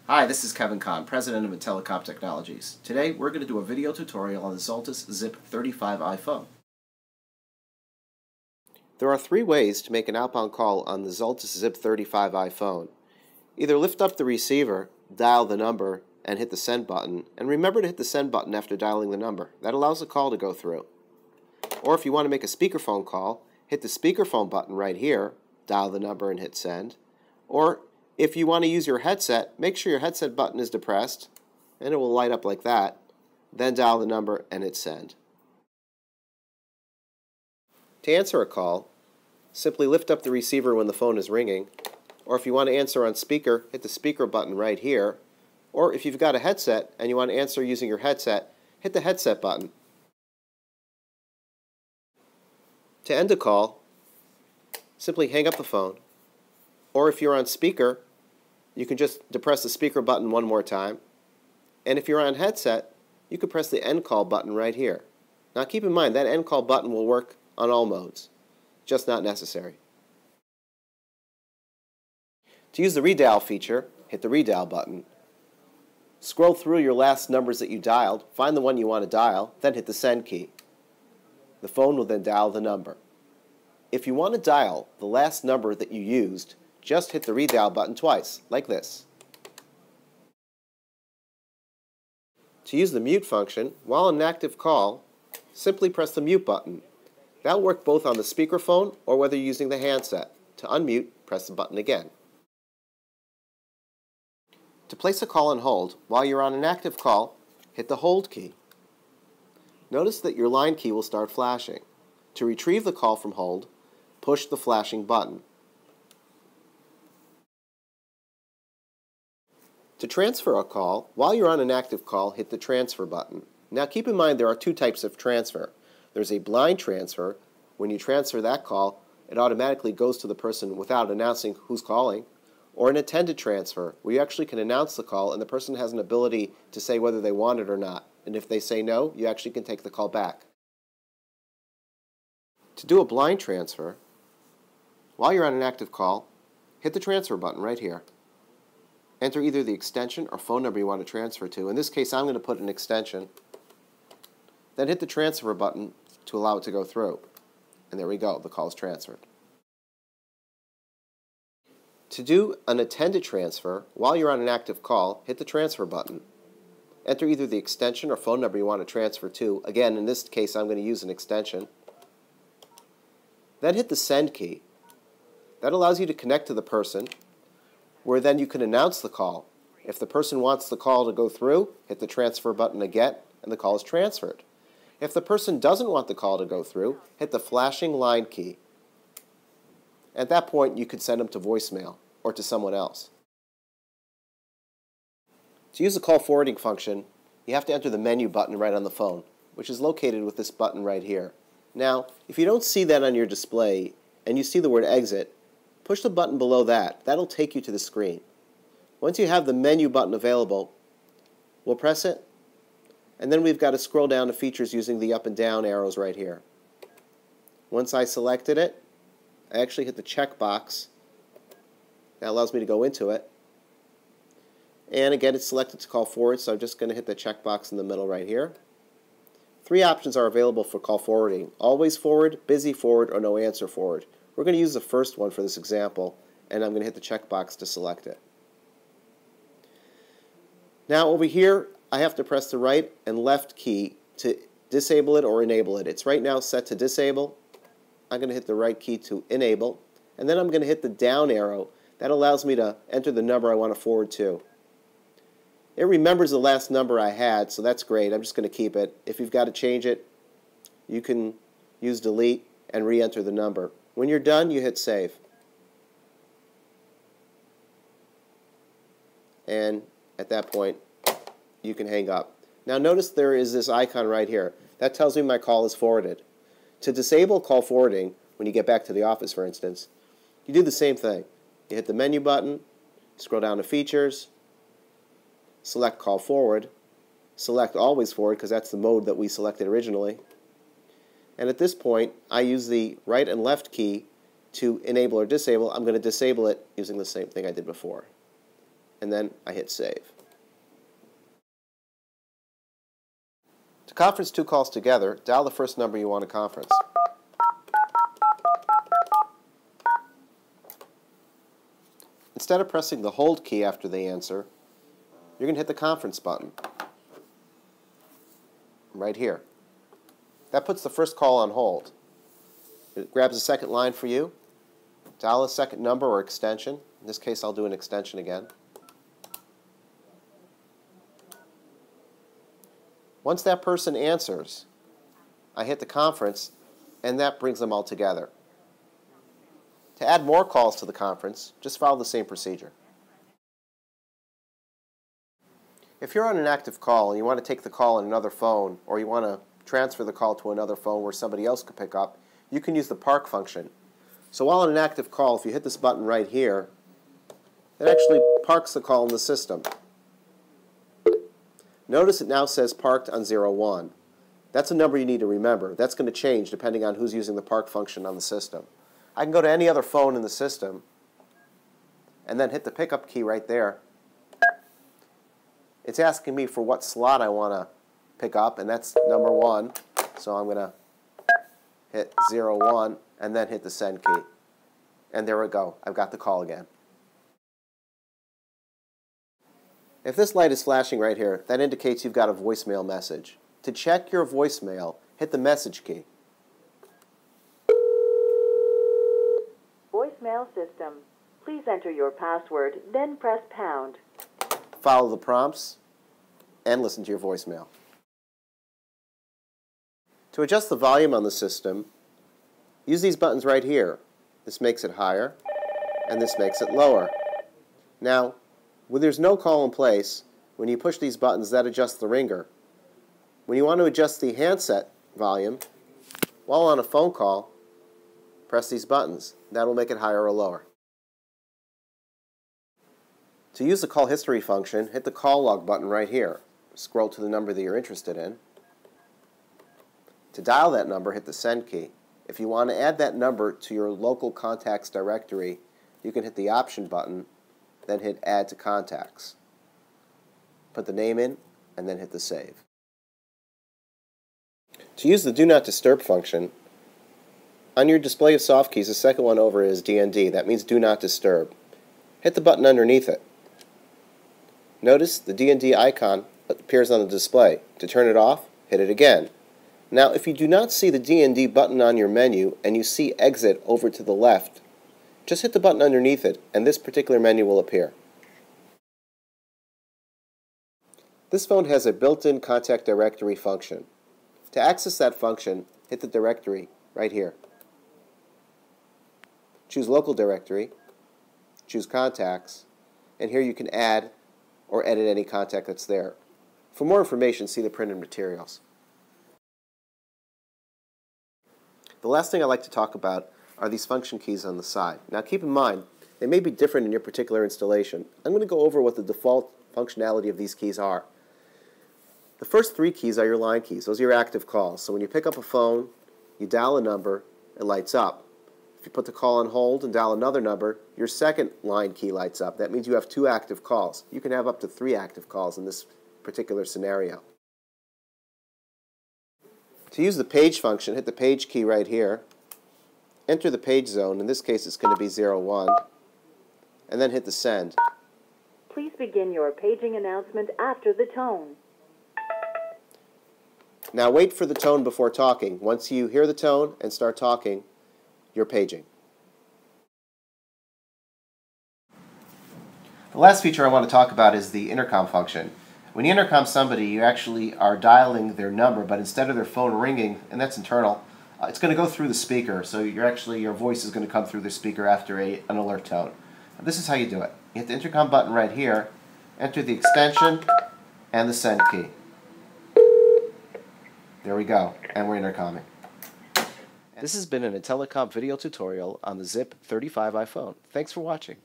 Hi, this is Kevin Kahn, President of Intercom Technologies. Today we're going to do a video tutorial on the Zulyts Zip 35 iPhone. There are three ways to make an outbound call on the Zulyts Zip 35 iPhone. Either lift up the receiver, dial the number, and hit the send button, and remember to hit the send button after dialing the number. That allows the call to go through. Or if you want to make a speakerphone call, hit the speakerphone button right here, dial the number and hit send. Or if you want to use your headset, make sure your headset button is depressed, and it will light up like that. Then dial the number and hit send. To answer a call, simply lift up the receiver when the phone is ringing, or if you want to answer on speaker, hit the speaker button right here, or if you've got a headset and you want to answer using your headset, hit the headset button. To end a call, simply hang up the phone, or if you're on speaker, you can just depress the speaker button one more time, and if you're on headset, you can press the end call button right here. Now keep in mind that end call button will work on all modes, just not necessary. To use the Redial feature, hit the Redial button. Scroll through your last numbers that you dialed, find the one you want to dial, then hit the send key. The phone will then dial the number. If you want to dial the last number that you used, just hit the Redial button twice, like this. To use the mute function, while on an active call, simply press the mute button. That will work both on the speakerphone or whether you're using the handset. To unmute, press the button again. To place a call on hold, while you're on an active call, hit the hold key. Notice that your line key will start flashing. To retrieve the call from hold, push the flashing button. To transfer a call, while you're on an active call, hit the transfer button. Now keep in mind there are two types of transfer. There's a blind transfer. When you transfer that call, it automatically goes to the person without announcing who's calling. Or an attended transfer, where you actually can announce the call and the person has an ability to say whether they want it or not. And if they say no, you actually can take the call back. To do a blind transfer, while you're on an active call, hit the transfer button right here. Enter either the extension or phone number you want to transfer to. In this case, I'm going to put an extension. Then hit the transfer button to allow it to go through. And there we go, the call is transferred. To do an attended transfer, while you're on an active call, hit the transfer button. Enter either the extension or phone number you want to transfer to. Again, in this case, I'm going to use an extension. Then hit the send key. That allows you to connect to the person, where then you can announce the call. If the person wants the call to go through, hit the transfer button again, and the call is transferred. If the person doesn't want the call to go through, hit the flashing line key. At that point, you could send them to voicemail or to someone else. To use the call forwarding function, you have to enter the menu button right on the phone, which is located with this button right here. Now, if you don't see that on your display and you see the word exit, push the button below that. That'll take you to the screen. Once you have the menu button available, we'll press it, and then we've got to scroll down to features using the up and down arrows right here. Once I selected it, I actually hit the checkbox. That allows me to go into it. And again, it's selected to call forward, so I'm just going to hit the checkbox in the middle right here. Three options are available for call forwarding: always forward, busy forward, or no answer forward. We're going to use the first one for this example, and I'm going to hit the checkbox to select it. Now over here, I have to press the right and left key to disable it or enable it. It's right now set to disable. I'm going to hit the right key to enable, and then I'm going to hit the down arrow. That allows me to enter the number I want to forward to. It remembers the last number I had, so that's great. I'm just going to keep it. If you've got to change it, you can use delete and re-enter the number. When you're done, you hit save. And at that point, you can hang up. Now notice there is this icon right here. That tells me my call is forwarded. To disable call forwarding, when you get back to the office, for instance, you do the same thing. You hit the menu button, scroll down to features, select call forward, select always forward because that's the mode that we selected originally. And at this point, I use the right and left key to enable or disable. I'm going to disable it using the same thing I did before. and then I hit save. To conference two calls together, dial the first number you want to conference. Instead of pressing the hold key after they answer, you're going to hit the conference button right here. That puts the first call on hold. It grabs a second line for you. Dial a second number or extension. In this case, I'll do an extension again. Once that person answers, I hit the conference, and that brings them all together. To add more calls to the conference, just follow the same procedure. If you're on an active call and you want to take the call on another phone, or you want to transfer the call to another phone where somebody else could pick up, you can use the park function. So while on an active call, if you hit this button right here, it actually parks the call in the system. Notice it now says parked on 01. That's a number you need to remember. That's going to change depending on who's using the park function on the system. I can go to any other phone in the system and then hit the pickup key right there. It's asking me for what slot I want to pick up, and that's number 1. So I'm going to hit 01 and then hit the send key. And there we go. I've got the call again. If this light is flashing right here, that indicates you've got a voicemail message. To check your voicemail, hit the message key. Voicemail system. Please enter your password, then press pound. Follow the prompts and listen to your voicemail. To adjust the volume on the system, use these buttons right here. This makes it higher, and this makes it lower. Now, when there's no call in place, when you push these buttons, that adjusts the ringer. When you want to adjust the handset volume, while on a phone call, press these buttons. That will make it higher or lower. To use the call history function, hit the call log button right here. Scroll to the number that you're interested in. To dial that number, hit the send key. If you want to add that number to your local contacts directory, you can hit the option button, then hit add to contacts. Put the name in, and then hit the save. To use the do not disturb function, on your display of soft keys, the second one over is DND. That means do not disturb. Hit the button underneath it. Notice the DND icon appears on the display. To turn it off, hit it again. Now, if you do not see the DND button on your menu and you see exit over to the left, just hit the button underneath it and this particular menu will appear. This phone has a built-in contact directory function. To access that function, hit the directory right here. Choose local directory, choose contacts, and here you can add or edit any contact that's there. For more information, see the printed materials. The last thing I'd like to talk about are these function keys on the side. Now keep in mind, they may be different in your particular installation. I'm going to go over what the default functionality of these keys are. The first 3 keys are your line keys. Those are your active calls. So when you pick up a phone, you dial a number, it lights up. If you put the call on hold and dial another number, your second line key lights up. That means you have 2 active calls. You can have up to 3 active calls in this particular scenario. To use the page function, hit the page key right here. Enter the page zone. In this case, it's going to be 01. And then hit the send. Please begin your paging announcement after the tone. Now wait for the tone before talking. Once you hear the tone and start talking, you're paging. The last feature I want to talk about is the intercom function. When you intercom somebody, you actually are dialing their number, but instead of their phone ringing, and that's internal, it's going to go through the speaker. So your voice is going to come through the speaker after an alert tone. Now, this is how you do it. You hit the intercom button right here, enter the extension, and the send key. There we go, and we're intercomming. This has been an Telecom video tutorial on the Zip 35 iPhone. Thanks for watching.